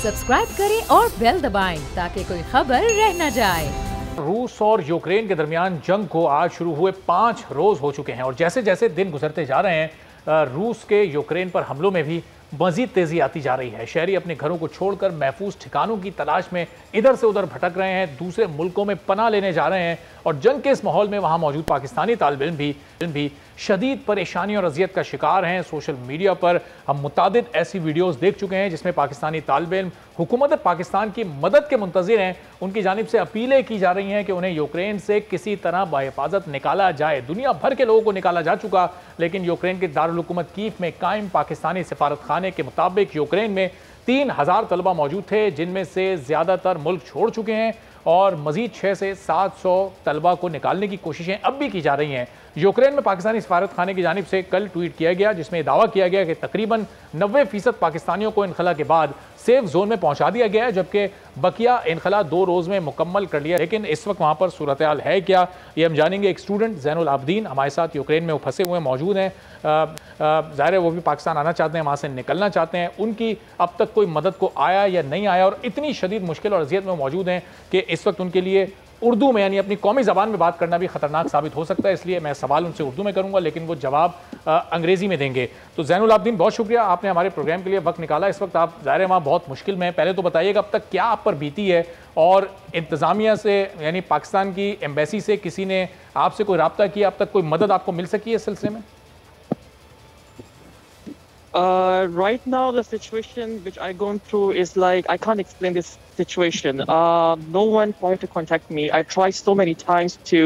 Subscribe करें और bell दबाएं ताकि कोई खबर रह न जाए। रूस और यूक्रेन के दरमियान जंग को आज शुरू हुए 5 रोज हो चुके हैं और जैसे जैसे दिन गुजरते जा रहे हैं रूस के यूक्रेन पर हमलों में भी मजीद तेजी आती जा रही है। शहरी अपने घरों को छोड़कर महफूज ठिकानों की तलाश में इधर से उधर भटक रहे हैं, दूसरे मुल्कों में पनाह लेने जा रहे हैं और जंग के इस माहौल में वहां मौजूद पाकिस्तानी तालिब इल्म भी शदीद परेशानी और अजियत का शिकार हैं। सोशल मीडिया पर हम मुतादिद ऐसी वीडियोस देख चुके हैं जिसमें पाकिस्तानी तालिब इल्म हुकूमत पाकिस्तान की मदद के मुंतज़िर हैं। उनकी जानिब से अपीलें की जा रही हैं कि उन्हें यूक्रेन से किसी तरह बाहिफाजत निकाला जाए। दुनिया भर के लोगों को निकाला जा चुका, लेकिन यूक्रेन के दारुल हुकूमत कीव में कायम पाकिस्तानी सफारत खाने के मुताबिक यूक्रेन में 3000 तलबा मौजूद थे, जिनमें से ज़्यादातर मुल्क छोड़ चुके हैं और मजीद 600 से 700 तलबा को निकालने की कोशिशें अब भी की जा रही हैं। यूक्रेन में पाकिस्तानी सफारत खाने की जानिब से कल ट्वीट किया गया जिसमें दावा किया गया कि तकरीबन 90% पाकिस्तानियों को इनखला के बाद सेफ जोन में पहुंचा दिया गया है, जबकि बकिया इनखला 2 रोज़ में मुकम्मल कर लिया। लेकिन इस वक्त वहाँ पर सूरत हाल है क्या, ये हम जानेंगे। एक स्टूडेंट ज़ैनुल आबदीन हमारे साथ यूक्रेन में वो फंसे हुए मौजूद हैं। ज़ाहिर है वो भी पाकिस्तान आना चाहते हैं, वहाँ से निकलना चाहते हैं। उनकी अब तक कोई मदद को आया या नहीं आया और इतनी शदीद मुश्किल और अजियत में मौजूद हैं कि इस वक्त उनके लिए उर्दू में यानी अपनी कौमी ज़बान में बात करना भी ख़तरनाक साबित हो सकता है। इसलिए मैं सवाल उनसे उर्दू में करूंगा, लेकिन वो जवाब अंग्रेज़ी में देंगे। तो ज़ैनुल आबदीन, बहुत शुक्रिया, आपने हमारे प्रोग्राम के लिए वक्त निकाला। इस वक्त आप ज़ाहिर है वहाँ बहुत मुश्किल में हैं। पहले तो बताइएगा अब तक क्या आप पर बीती है और इंतज़ामिया से यानी पाकिस्तान की एम्बेसी से किसी ने आपसे कोई रब्ता किया, अब तक कोई मदद आपको मिल सकी है इस सिलसिले में? Right now, the situation which I'm going through is like, I can't explain this situation. No one tried to contact me. I tried so many times to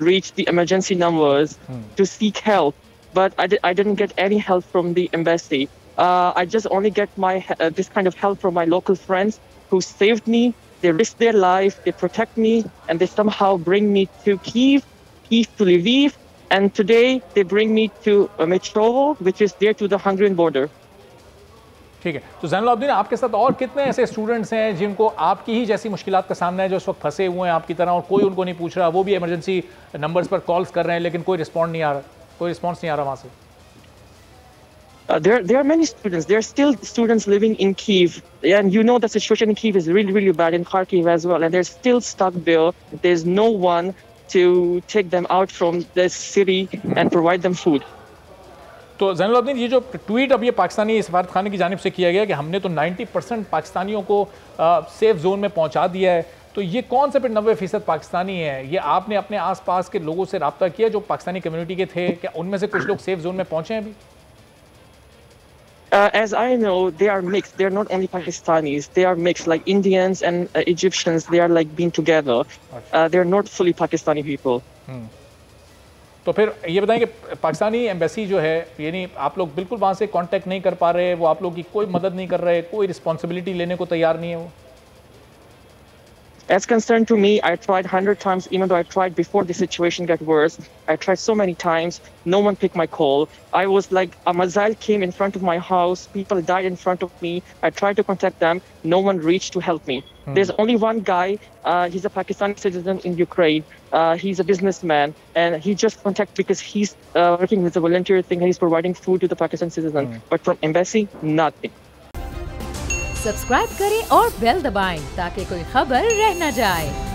reach the emergency numbers to seek help, but I didn't get any help from the embassy. I just only get my this kind of help from my local friends who saved me. They risked their life, they protect me, and they somehow bring me to Kyiv to Lviv. And today they bring me to Metrovo, which is near to the Hungarian border. ठीक है, तो ज़ैनुल आबदीन, आपके साथ और कितने ऐसे students हैं जिनको आपकी ही जैसी मुश्किलात का सामना है, जो इस वक्त फंसे हुए हैं आपकी तरह और कोई उनको नहीं पूछ रहा, वो भी इमरजेंसी नंबर्स पर कॉल्स कर रहे हैं लेकिन कोई रिस्पॉन्स नहीं आ रहा वहाँ से? There are many students. There are still students living in Kyiv, and you know the situation in Kyiv is really, really bad, in Kharkiv as well, and they're still stuck there. There's no one to take them out from this city and provide them food. तो ज़ैनुल आबदीन, ये जो tweet अब ये पाकिस्तानी सफारत खाने की जानिब से किया गया कि हमने तो 90% पाकिस्तानियों को सेफ जोन में पहुंचा दिया है, तो ये कौन से फिर 90% पाकिस्तानी हैं? ये आपने अपने आसपास के लोगों से रब्ता किया जो पाकिस्तानी कम्युनिटी के थे, क्या उनमें से कुछ लोग सेफ जोन में पहुंचे हैं अभी? As I know, they are mixed. They are not only Pakistanis. They are mixed, like Indians and Egyptians. They are like being together. They are not fully Pakistani people. तो फिर ये बताएं कि Pakistani embassy जो है, यानी आप लोग बिल्कुल वहाँ से कांटेक्ट नहीं कर पा रहे, वो आप लोग की कोई मदद नहीं कर रहे, कोई रिस्पॉन्सिबिलिटी लेने को तैयार नहीं है वो? As concerned to me, I tried 100 times, even though I tried before the situation got worse. I tried so many times. No one picked my call. I was like, a missile came in front of my house. People died in front of me. I tried to contact them. No one reached to help me. There's only one guy. He's a Pakistani citizen in Ukraine. He's a businessman. And he just contacted because he's working with a volunteer thing. And he's providing food to the Pakistan citizen. But from embassy, nothing. Subscribe करें और bell दबाएं ताकि कोई खबर रह न जाए।